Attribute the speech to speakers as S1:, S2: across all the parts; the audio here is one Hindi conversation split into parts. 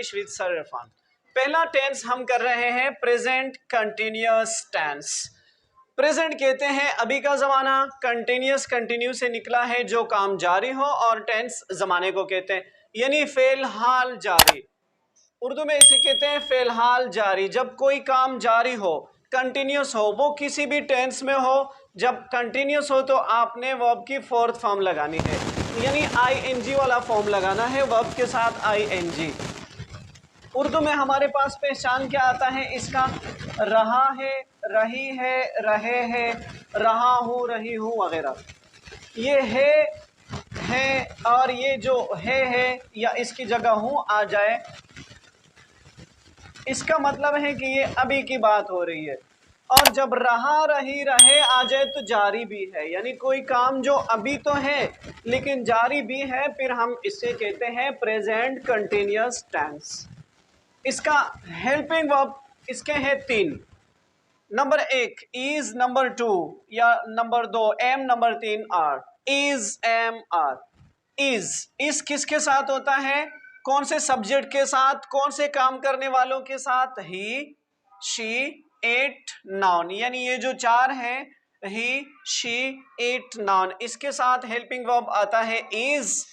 S1: English with sir Irfan. पहला टेंस हम कर रहे हैं प्रेजेंट कंटिन्यूअस टेंस। प्रेजेंट कहते हैं अभी का जमाना, कंटिन्यूअस कंटिन्यू से निकला है जो काम जारी हो, और टेंस जमाने को कहते हैं, यानी फिलहाल जारी। उर्दू में इसे कहते हैं फिलहाल जारी। जब कोई काम जारी हो, कंटिन्यूअस हो, वो किसी भी टेंस में हो, जब कंटिन्यूअस हो तो आपने वर्ब की फोर्थ फॉर्म लगानी है, यानी आईएनजी वाला फॉर्म लगाना है वर्ब के साथ आईएनजी। उर्दू में हमारे पास पहचान क्या आता है इसका? रहा है, रही है, रहे हैं, रहा हूँ, रही हूँ वगैरह। ये है और ये जो है या इसकी जगह हूँ आ जाए, इसका मतलब है कि ये अभी की बात हो रही है। और जब रहा, रही, रहे आ जाए तो जारी भी है, यानी कोई काम जो अभी तो है लेकिन जारी भी है, फिर हम इससे कहते हैं प्रेजेंट कंटिन्यूअस टेंस। इसका हेल्पिंग वर्ब इसके हैं 3। नंबर 1 इज, नंबर 2 या number 2 am, number 3 are. Is, am, are. Is किसके साथ होता है? कौन से सब्जेक्ट के साथ? कौन से काम करने वालों के साथ? ही, शी, इट, नाउन, यानी ये जो 4 हैं, ही, शी, इट, नाउन, इसके साथ हेल्पिंग वर्ब आता है इज।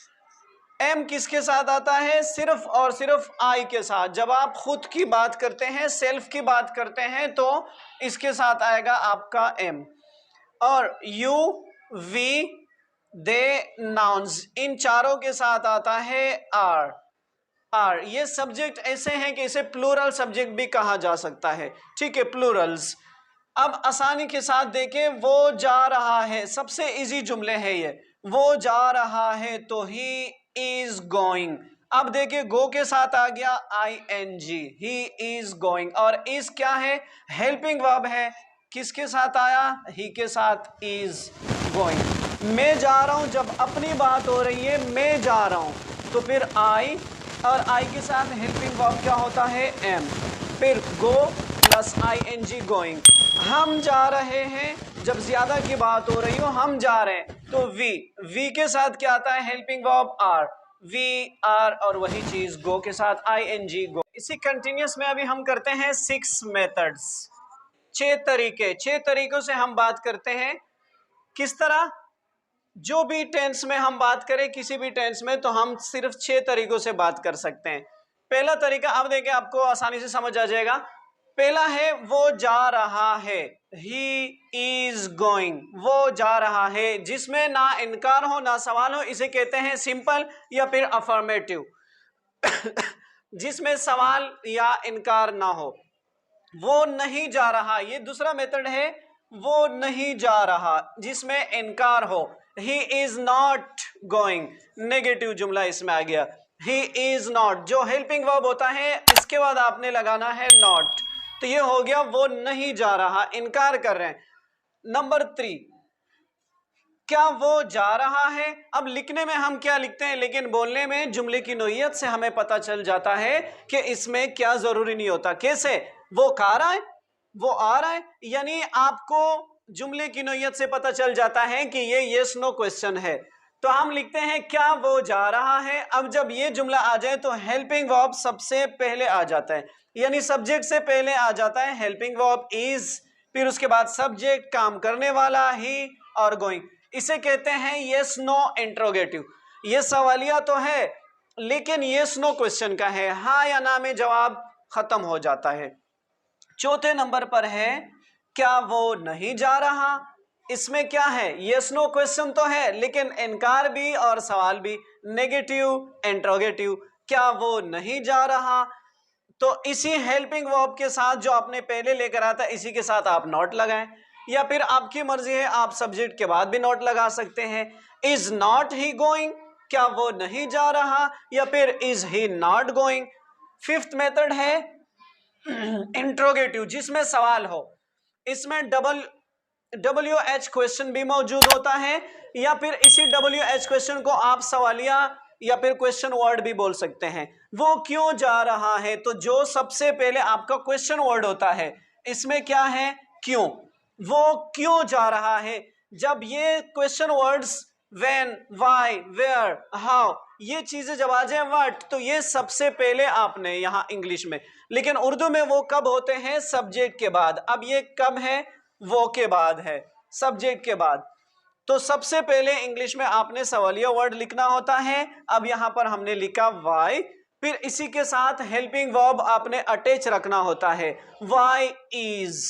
S1: एम किसके साथ आता है? सिर्फ और सिर्फ आई के साथ। जब आप खुद की बात करते हैं, सेल्फ की बात करते हैं, तो इसके साथ आएगा आपका एम। और यू, वी, दे, नाउन्स, इन चारों के साथ आता है आर। आर ये सब्जेक्ट ऐसे हैं कि इसे प्लूरल सब्जेक्ट भी कहा जा सकता है, ठीक है, प्लूरल्स। अब आसानी के साथ देखें, वो जा रहा है, सबसे इजी जुमले हैं ये। वो जा रहा है तो ही इज गोइंग। अब देखिए गो के साथ आ गया I N G, he is going. और इज क्या है? हेल्पिंग वर्ब है। किसके साथ आया? ही के साथ, इज गोइंग। मैं जा रहा हूं, जब अपनी बात हो रही है, मैं जा रहा हूं, तो फिर आई, और आई के साथ हेल्पिंग वर्ब क्या होता है? एम। फिर go plus I N G, going. हम जा रहे हैं, जब ज्यादा की बात हो रही हो, हम जा रहे हैं, तो वी के साथ क्या आता है? Helping verb are. We, are, और वही चीज गो के साथ आई एन जी, गो। इसी कंटिन्यूअस में अभी हम करते हैं 6 मेथड्स, 6 तरीके। 6 तरीकों से हम बात करते हैं। किस तरह? जो भी टेंस में हम बात करें, किसी भी टेंस में, तो हम सिर्फ 6 तरीकों से बात कर सकते हैं। पहला तरीका अब देखें, आपको आसानी से समझ आ जाएगा। पहला है वो जा रहा है, ही इज गोइंग। वो जा रहा है, जिसमें ना इनकार हो ना सवाल हो, इसे कहते हैं सिंपल या फिर अफर्मेटिव। जिसमें सवाल या इनकार ना हो। वो नहीं जा रहा, ये दूसरा मेथड है। वो नहीं जा रहा, जिसमें इनकार हो। He is not going, negative जुमला इसमें आ गया। ही इज नॉट, जो हेल्पिंग वर्ब होता है, इसके बाद आपने लगाना है नॉट, तो ये हो गया वो नहीं जा रहा, इनकार कर रहे हैं। नंबर 3, क्या वो जा रहा है? अब लिखने में हम क्या लिखते हैं, लेकिन बोलने में जुमले की नोयत से हमें पता चल जाता है कि इसमें क्या जरूरी नहीं होता। कैसे? वो खा रहा है, वो आ रहा है, यानी आपको जुमले की नोयत से पता चल जाता है कि ये यस नो क्वेश्चन है, तो हम लिखते हैं क्या वो जा रहा है। अब जब ये जुमला आ जाए तो हेल्पिंग वर्ब सबसे पहले आ जाता है, यानी सब्जेक्ट से पहले आ जाता है हेल्पिंग वर्ब इज, फिर उसके बाद सब्जेक्ट, काम करने वाला ही, और गोइंग। इसे कहते हैं यस नो इंट्रोगेटिव। ये सवालिया तो है, लेकिन यस नो क्वेश्चन का है, हाँ या ना में जवाब खत्म हो जाता है। चौथे नंबर पर है क्या वो नहीं जा रहा। इसमें क्या है? यस नो क्वेश्चन तो है, लेकिन इनकार भी और सवाल भी, नेगेटिव इंट्रोगेटिव। क्या वो नहीं जा रहा, तो इसी हेल्पिंग वर्ब के साथ जो आपने पहले लेकर आया था, इसी के साथ आप नॉट लगाएं, या फिर आपकी मर्जी है, आप सब्जेक्ट के बाद भी नॉट लगा सकते हैं। इज नॉट ही गोइंग, क्या वो नहीं जा रहा, या फिर is he not going. Fifth method है इंट्रोगेटिव, जिसमें सवाल हो। इसमें WH क्वेश्चन भी मौजूद होता है, या फिर इसी WH क्वेश्चन को आप सवालिया या फिर क्वेश्चन वर्ड भी बोल सकते हैं। वो क्यों जा रहा है, तो जो सबसे पहले आपका क्वेश्चन वर्ड होता है, इसमें क्या है? क्यों। वो क्यों जा रहा है। जब ये question words when, why, where, how, ये चीजें जब आ जाए व्हाट, तो ये सबसे पहले आपने यहां इंग्लिश में, लेकिन उर्दू में वो कब होते हैं? सब्जेक्ट के बाद। अब ये कब है? वो के बाद है, सब्जेक्ट के बाद। तो सबसे पहले इंग्लिश में आपने सवालिया वर्ड लिखना होता है। अब यहां पर हमने लिखा वाई, फिर इसी के साथ हेल्पिंग वर्ब आपने अटैच रखना होता है, वाई इज,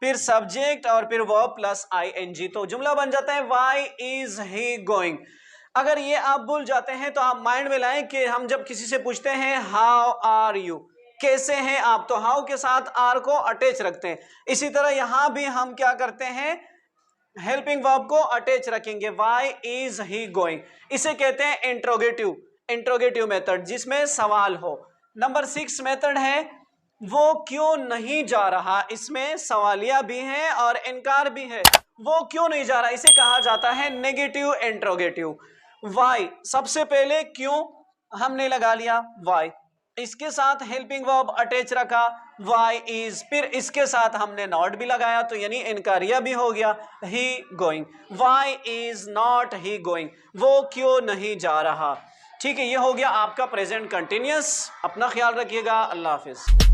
S1: फिर सब्जेक्ट और फिर वर्ब प्लस आईएनजी, तो जुमला बन जाता है वाई इज ही गोइंग। अगर ये आप भूल जाते हैं तो आप माइंड में लाएं कि हम जब किसी से पूछते हैं हाउ आर यू, कैसे हैं आप, तो हाउ के साथ आर को अटैच रखते हैं। इसी तरह यहां भी हम क्या करते हैं? हेल्पिंग वर्ब को अटैच रखेंगे, वाई इज ही गोइंग। इसे कहते हैं इंट्रोगेटिव, इंट्रोगेटिव मेथड, जिसमें सवाल हो। नंबर 6 मेथड है वो क्यों नहीं जा रहा। इसमें सवालिया भी है और इनकार भी है। वो क्यों नहीं जा रहा, इसे कहा जाता है नेगेटिव इंट्रोगेटिव। वाई, सबसे पहले क्यों हमने लगा लिया वाई, इसके साथ हेल्पिंग वर्ब अटैच रखा वाई इज, फिर इसके साथ हमने नॉट भी लगाया, तो यानी इनकारिया भी हो गया, he going. Why is not he going, वो क्यों नहीं जा रहा। ठीक है, ये हो गया आपका प्रेजेंट कंटिन्यूअस। अपना ख्याल रखिएगा, अल्लाह हाफिज।